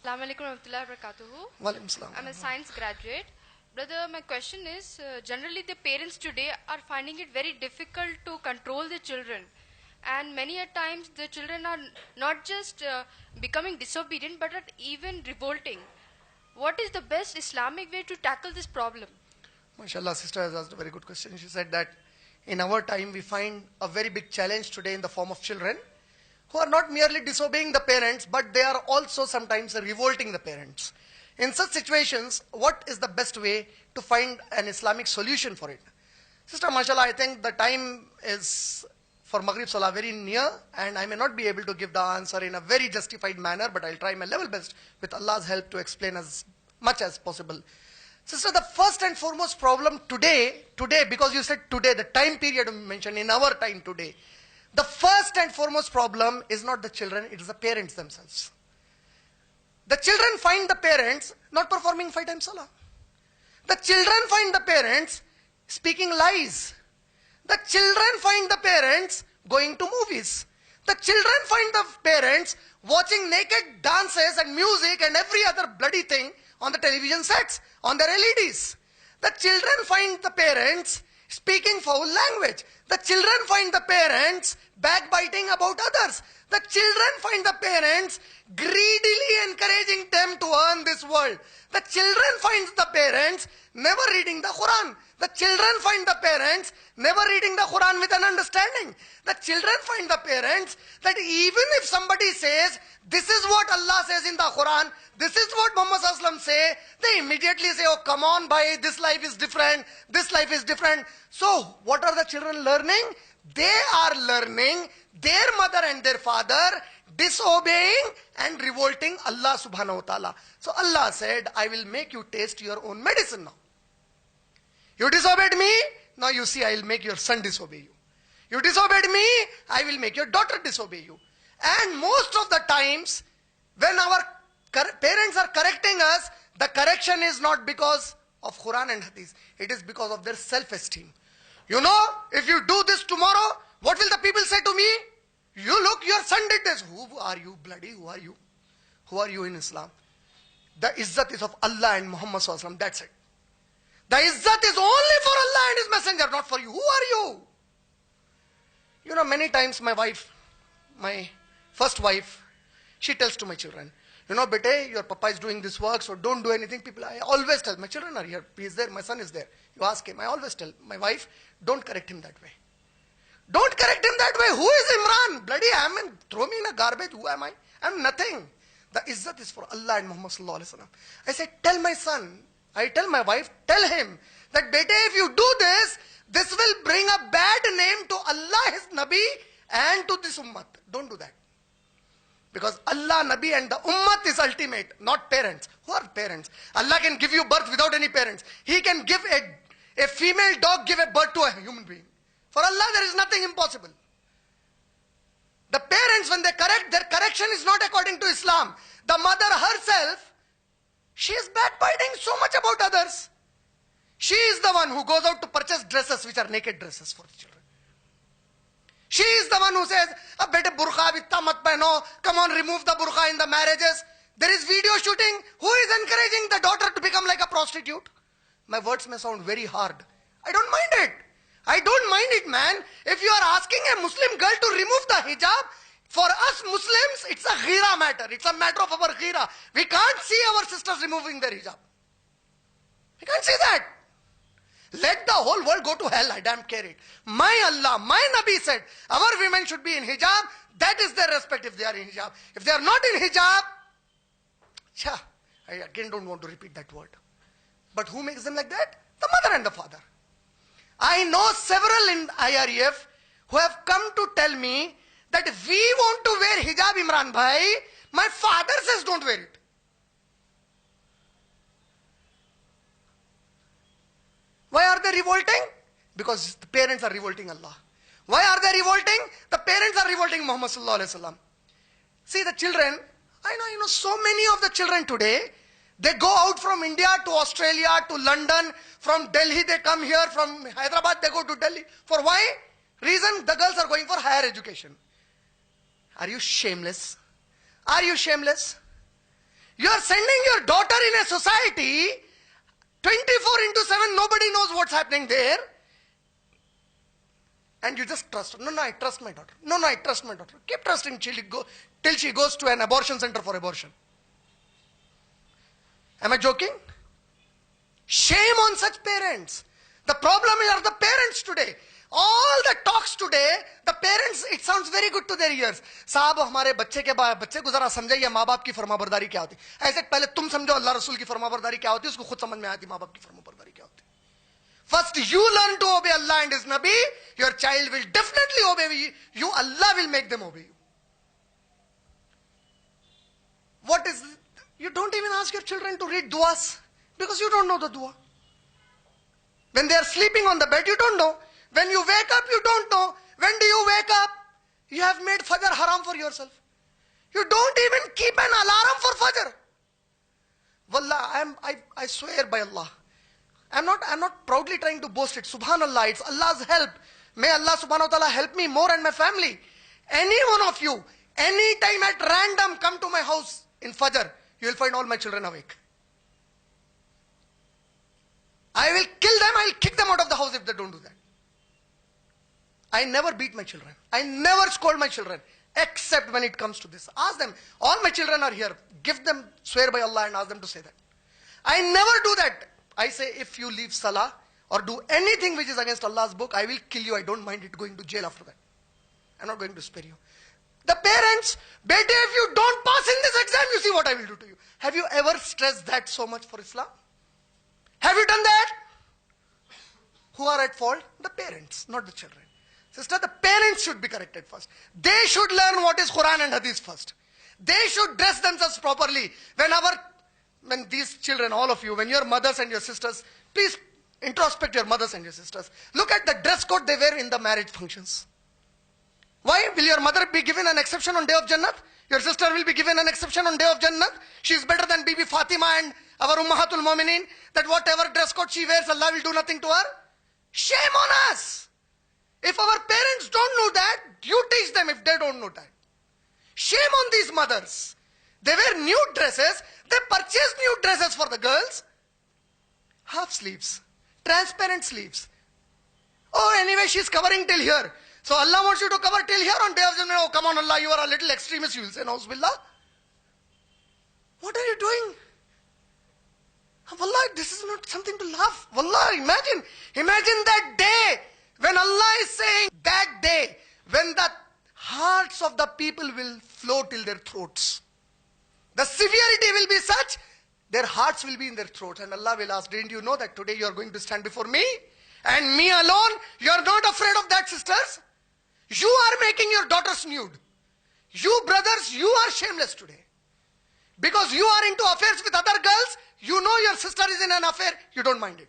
Assalamu alaikum warahmatullahi wabarakatuh. Walaikum salam. I'm a science graduate. Brother, my question is, generally the parents today are finding it very difficult to control their children. And many a times the children are not just becoming disobedient, but are even revolting. What is the best Islamic way to tackle this problem? MashaAllah, sister has asked a very good question. She said that in our time we find a very big challenge today in the form of children who are not merely disobeying the parents, but they are also sometimes revolting the parents. In such situations, what is the best way to find an Islamic solution for it? Sister, MashaAllah, I think the time is for Maghrib Salah very near, and I may not be able to give the answer in a very justified manner, but I'll try my level best with Allah's help to explain as much as possible. Sister, the first and foremost problem today, because you said today, the time period you mentioned in our time today, the first and foremost problem is not the children, it is the parents themselves. The children find the parents not performing 5 times salah. The children find the parents speaking lies. The children find the parents going to movies. The children find the parents watching naked dances and music and every other bloody thing on the television sets, on their LEDs. The children find the parents speaking foul language. The children find the parents backbiting about others. The children find the parents greedily encouraging them to earn this world. The children find the parents never reading the Quran. The children find the parents never reading the Quran with an understanding. The children find the parents that even if somebody says, this is what Allah says in the Quran, this is what Muhammad Sallallahu Alaihi Wasallam say, they immediately say, oh come on bhai, this life is different, this life is different. So what are the children learning? They are learning their mother and their father disobeying and revolting Allah subhanahu wa ta'ala. So Allah said, I will make you taste your own medicine now. You disobeyed me, now you see I will make your son disobey you. You disobeyed me, I will make your daughter disobey you. And most of the times, when our parents are correcting us, the correction is not because of Quran and Hadith. It is because of their self-esteem. You know, if you do this tomorrow, what will the people say to me? You look, your son did this. Who are you, bloody? Who are you? Who are you in Islam? The izzat is of Allah and Muhammad Sallallahu Alaihi Wasallam. That's it. The izzat is only for Allah and His Messenger, not for you. Who are you? You know, many times my wife, my first wife, she tells to my children, you know, bete, your papa is doing this work, so don't do anything. People, I always tell, my children are here, he is there, my son is there. You ask him, I always tell my wife, don't correct him that way. Don't correct him that way. Who is Imran? Bloody, throw me in a garbage. Who am I? I'm nothing. The izzat is for Allah and Muhammad Sallallahu Alaihi Wasallam. I say, tell my son, I tell my wife, tell him that, bete, if you do this, this will bring a bad name to Allah, His Nabi, and to this ummah. Don't do that. Because Allah, Nabi and the ummah is ultimate, not parents. Who are parents? Allah can give you birth without any parents. He can give a female dog give a birth to a human being. For Allah, there is nothing impossible. The parents, when they correct, their correction is not according to Islam. The mother herself, she is backbiting so much about others. She is the one who goes out to purchase dresses which are naked dresses for the children. She is the one who says, bete burqa vitta mat pehno, come on, remove the burqa in the marriages. There is video shooting. Who is encouraging the daughter to become like a prostitute? My words may sound very hard. I don't mind it. I don't mind it, man. If you are asking a Muslim girl to remove the hijab, for us Muslims, it's a ghira matter. It's a matter of our ghira. We can't see our sisters removing their hijab. We can't see that. Let the whole world go to hell. I damn care it. My Allah, my Nabi said, our women should be in hijab. That is their respect if they are in hijab. If they are not in hijab, I again don't want to repeat that word. But who makes them like that? The mother and the father. I know several in IREF who have come to tell me that if we want to wear hijab, Imran bhai, my father says don't wear it. Why are they revolting? Because the parents are revolting Allah. Why are they revolting? The parents are revolting Muhammad Sallallahu Alaihi Wasallam. See the children, I know so many of the children today, they go out from India to Australia to London, from Delhi they come here, from Hyderabad they go to Delhi. For why? Reason, the girls are going for higher education. Are you shameless? Are you shameless? You are sending your daughter in a society 24/7, nobody knows what's happening there. And you just trust her. No, I trust my daughter. No, I trust my daughter. Keep trusting till she goes to an abortion center for abortion. Am I joking? Shame on such parents. The problem are the parents today. All the talks today, the parents, it sounds very good to their ears. साहब हमारे बच्चे को जरा समझाइए माँ बाप की फरमाबरदारी क्या होती है. ऐसे पहले तुम समझो अल्लाह रसूल की फरमाबरदारी क्या होती है, उसको खुद समझ में आती माँ बाप की फरमाबरदारी क्या होती है. First you learn to obey Allah and His Nabi, your child will definitely obey you. Allah will make them obey you. What is it? You don't even ask your children to read duas because you don't know the dua. When they are sleeping on the bed, you don't know. When you wake up, you don't know. When do you wake up? You have made Fajr haram for yourself. You don't even keep an alarm for Fajr. Wallah, I swear by Allah. I'm not proudly trying to boast it. Subhanallah, it's Allah's help. May Allah subhanahu wa ta'ala help me more and my family. Any one of you, any time at random, come to my house in Fajr, you will find all my children awake. I will kill them, I will kick them out of the house if they don't do that. I never beat my children. I never scold my children, except when it comes to this. Ask them, all my children are here. Give them, swear by Allah and ask them to say that. I never do that. I say, if you leave Salah or do anything which is against Allah's book, I will kill you. I don't mind it going to jail after that. I'm not going to spare you. The parents, beta, if you don't pass in this exam, you see what I will do to you. Have you ever stressed that so much for Islam? Have you done that? Who are at fault? The parents, not the children. Sister, the parents should be corrected first. They should learn what is Quran and Hadith first. They should dress themselves properly. When these children, all of you, when your mothers and your sisters, please introspect your mothers and your sisters. Look at the dress code they wear in the marriage functions. Why? Will your mother be given an exception on Day of Jannat? Your sister will be given an exception on Day of Jannat? She is better than Bibi Fatima and our Ummahatul Mu'mineen, that whatever dress code she wears, Allah will do nothing to her? Shame on us! If our parents don't know that, you teach them if they don't know that. Shame on these mothers. They wear new dresses, they purchase new dresses for the girls. Half sleeves, transparent sleeves. Oh, anyway, she's covering till here. So Allah wants you to cover till here on Day of Jannah. Oh, come on, Allah, you are a little extremist. You will say, Nauzubillah. What are you doing? Wallah, this is not something to laugh. Wallah, imagine that day when Allah is saying, that day when the hearts of the people will flow till their throats. The severity will be such, their hearts will be in their throats. And Allah will ask, didn't you know that today you are going to stand before me? And me alone? You are not afraid of that, sisters? You are making your daughters nude. You brothers, you are shameless today. Because you are into affairs with other girls, you know your sister is in an affair, you don't mind it.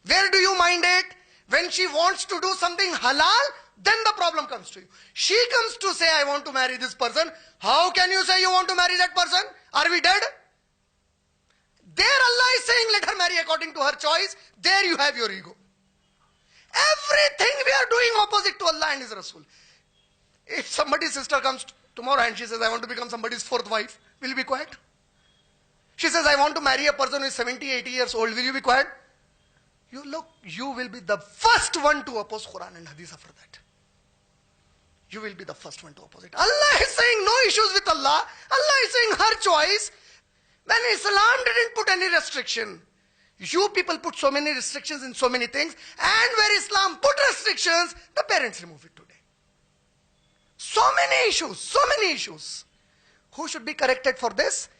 Where do you mind it? When she wants to do something halal, then the problem comes to you. She comes to say, I want to marry this person. How can you say you want to marry that person? Are we dead? There Allah is saying, let her marry according to her choice. There you have your ego. Everything we are doing opposite to Allah and His Rasul. If somebody's sister comes tomorrow and she says, I want to become somebody's fourth wife, will you be quiet? She says, I want to marry a person who is 70, 80 years old, will you be quiet? You will be the first one to oppose Quran and Hadith after that. You will be the first one to oppose it. Allah is saying no issues with Allah. Allah is saying her choice. When Islam didn't put any restriction, you people put so many restrictions in so many things, and where Islam put restrictions, the parents remove it today. So many issues. Who should be corrected for this?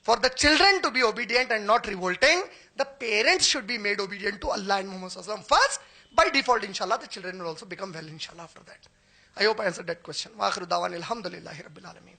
For the children to be obedient and not revolting, the parents should be made obedient to Allah and Muhammad Sallallahu Alaihi Wasallam first. By default, inshallah, the children will also become well, inshallah, after that. I hope I answered that question. Wa akhiru da'wana alhamdulillahi rabbil alameen.